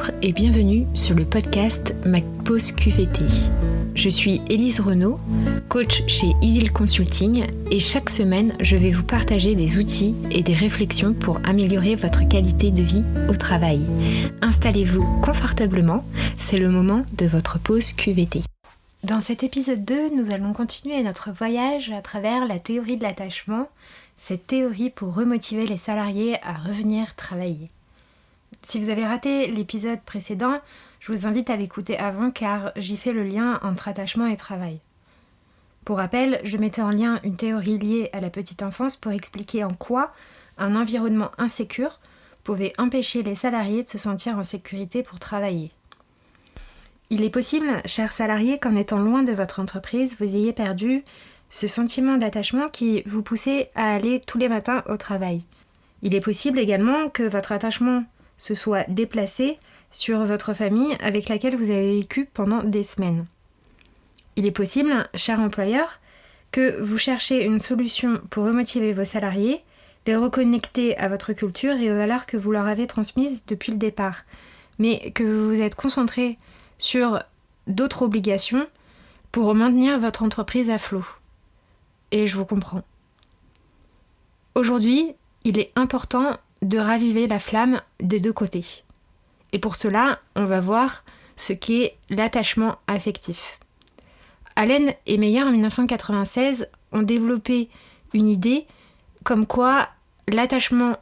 Bonjour et bienvenue sur le podcast Ma Pause QVT. Je suis Élise Renaud, coach chez Easyl Consulting et chaque semaine, je vais vous partager des outils et des réflexions pour améliorer votre qualité de vie au travail. Installez-vous confortablement, c'est le moment de votre pause QVT. Dans cet épisode 2, nous allons continuer notre voyage à travers la théorie de l'attachement, cette théorie pour remotiver les salariés à revenir travailler. Si vous avez raté l'épisode précédent, je vous invite à l'écouter avant car j'y fais le lien entre attachement et travail. Pour rappel, je mettais en lien une théorie liée à la petite enfance pour expliquer en quoi un environnement insécure pouvait empêcher les salariés de se sentir en sécurité pour travailler. Il est possible, chers salariés, qu'en étant loin de votre entreprise, vous ayez perdu ce sentiment d'attachement qui vous poussait à aller tous les matins au travail. Il est possible également que votre attachement se soit déplacé sur votre famille avec laquelle vous avez vécu pendant des semaines. Il est possible, cher employeur, que vous cherchiez une solution pour remotiver vos salariés, les reconnecter à votre culture et aux valeurs que vous leur avez transmises depuis le départ, mais que vous vous êtes concentré sur d'autres obligations pour maintenir votre entreprise à flot. Et je vous comprends. Aujourd'hui, il est important de raviver la flamme des deux côtés. Et pour cela, on va voir ce qu'est l'attachement affectif. Allen et Meyer en 1996 ont développé une idée comme quoi l'attachement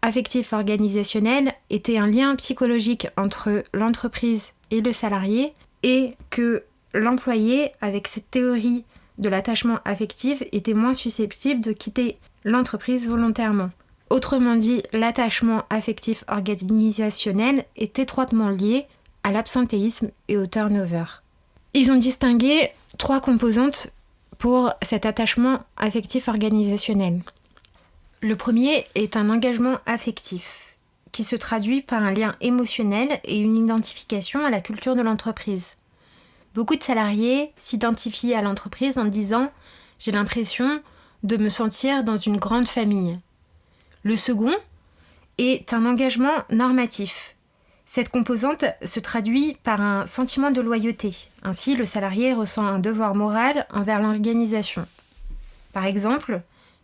affectif organisationnel était un lien psychologique entre l'entreprise et le salarié et que l'employé, avec cette théorie de l'attachement affectif, était moins susceptible de quitter l'entreprise volontairement. Autrement dit, l'attachement affectif organisationnel est étroitement lié à l'absentéisme et au turnover. Ils ont distingué 3 composantes pour cet attachement affectif organisationnel. Le premier est un engagement affectif, qui se traduit par un lien émotionnel et une identification à la culture de l'entreprise. Beaucoup de salariés s'identifient à l'entreprise en disant « j'ai l'impression de me sentir dans une grande famille ». Le second est un engagement normatif. Cette composante se traduit par un sentiment de loyauté. Ainsi, le salarié ressent un devoir moral envers l'organisation. Par exemple,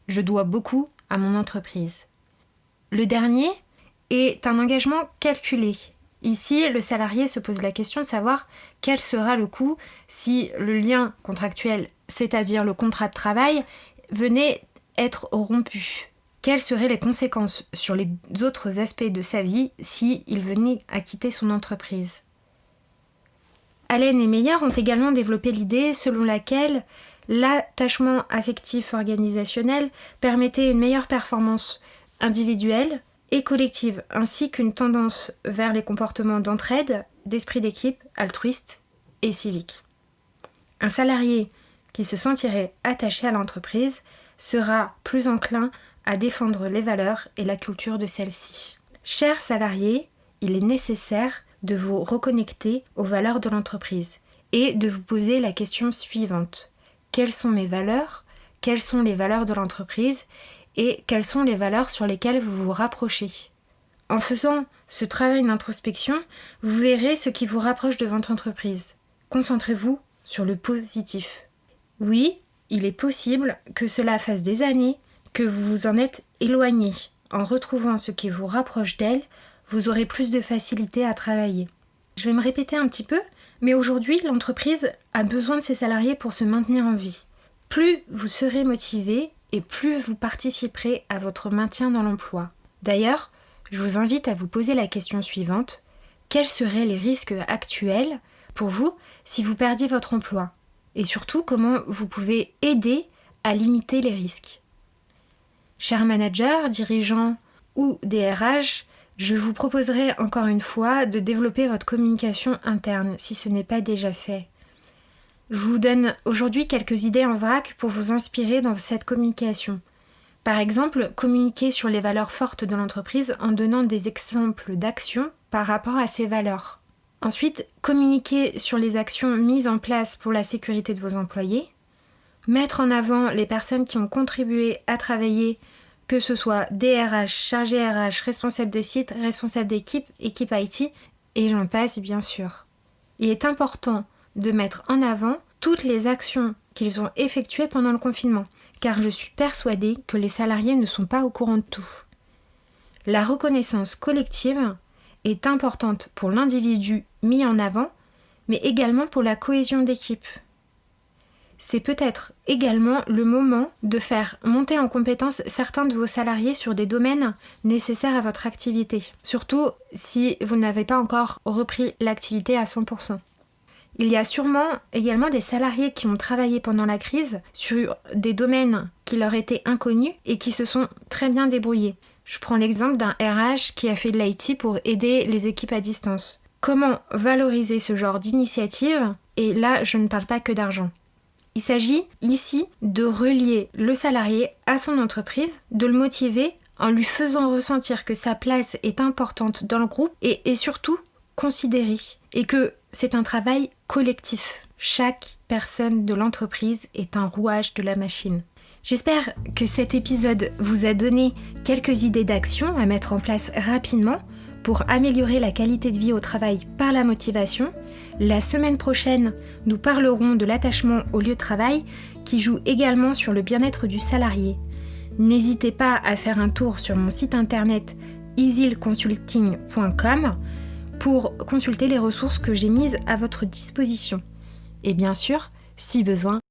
je dois beaucoup à mon entreprise. Le dernier est un engagement calculé. Ici, le salarié se pose la question de savoir quel sera le coût si le lien contractuel, c'est-à-dire le contrat de travail, venait être rompu. Quelles seraient les conséquences sur les autres aspects de sa vie s'il venait à quitter son entreprise ? Allen et Meyer ont également développé l'idée selon laquelle l'attachement affectif organisationnel permettait une meilleure performance individuelle et collective, ainsi qu'une tendance vers les comportements d'entraide, d'esprit d'équipe, altruiste et civique. Un salarié qui se sentirait attaché à l'entreprise sera plus enclin à défendre les valeurs et la culture de celle-ci. Chers salariés, il est nécessaire de vous reconnecter aux valeurs de l'entreprise et de vous poser la question suivante. Quelles sont mes valeurs ? Quelles sont les valeurs de l'entreprise ? Et quelles sont les valeurs sur lesquelles vous vous rapprochez ? En faisant ce travail d'introspection, vous verrez ce qui vous rapproche de votre entreprise. Concentrez-vous sur le positif. Oui, il est possible que cela fasse des années que vous vous en êtes éloigné. En retrouvant ce qui vous rapproche d'elle, vous aurez plus de facilité à travailler. Je vais me répéter un petit peu, mais aujourd'hui, l'entreprise a besoin de ses salariés pour se maintenir en vie. Plus vous serez motivé et plus vous participerez à votre maintien dans l'emploi. D'ailleurs, je vous invite à vous poser la question suivante. Quels seraient les risques actuels pour vous si vous perdiez votre emploi ? Et surtout, comment vous pouvez aider à limiter les risques ? Chers managers, dirigeants ou DRH, je vous proposerai encore une fois de développer votre communication interne si ce n'est pas déjà fait. Je vous donne aujourd'hui quelques idées en vrac pour vous inspirer dans cette communication. Par exemple, communiquer sur les valeurs fortes de l'entreprise en donnant des exemples d'actions par rapport à ces valeurs. Ensuite, communiquer sur les actions mises en place pour la sécurité de vos employés. Mettre en avant les personnes qui ont contribué à travailler, que ce soit DRH, chargé RH, responsable de site, responsable d'équipe, équipe IT, et j'en passe bien sûr. Il est important de mettre en avant toutes les actions qu'ils ont effectuées pendant le confinement, car je suis persuadée que les salariés ne sont pas au courant de tout. La reconnaissance collective est importante pour l'individu mis en avant, mais également pour la cohésion d'équipe. C'est peut-être également le moment de faire monter en compétence certains de vos salariés sur des domaines nécessaires à votre activité, surtout si vous n'avez pas encore repris l'activité à 100%. Il y a sûrement également des salariés qui ont travaillé pendant la crise sur des domaines qui leur étaient inconnus et qui se sont très bien débrouillés. Je prends l'exemple d'un RH qui a fait de l'IT pour aider les équipes à distance. Comment valoriser ce genre d'initiative? Et là, je ne parle pas que d'argent. Il s'agit ici de relier le salarié à son entreprise, de le motiver en lui faisant ressentir que sa place est importante dans le groupe et surtout considérée et que c'est un travail collectif. Chaque personne de l'entreprise est un rouage de la machine. J'espère que cet épisode vous a donné quelques idées d'action à mettre en place rapidement pour améliorer la qualité de vie au travail par la motivation. La semaine prochaine, nous parlerons de l'attachement au lieu de travail qui joue également sur le bien-être du salarié. N'hésitez pas à faire un tour sur mon site internet easylconsulting.com pour consulter les ressources que j'ai mises à votre disposition. Et bien sûr, si besoin,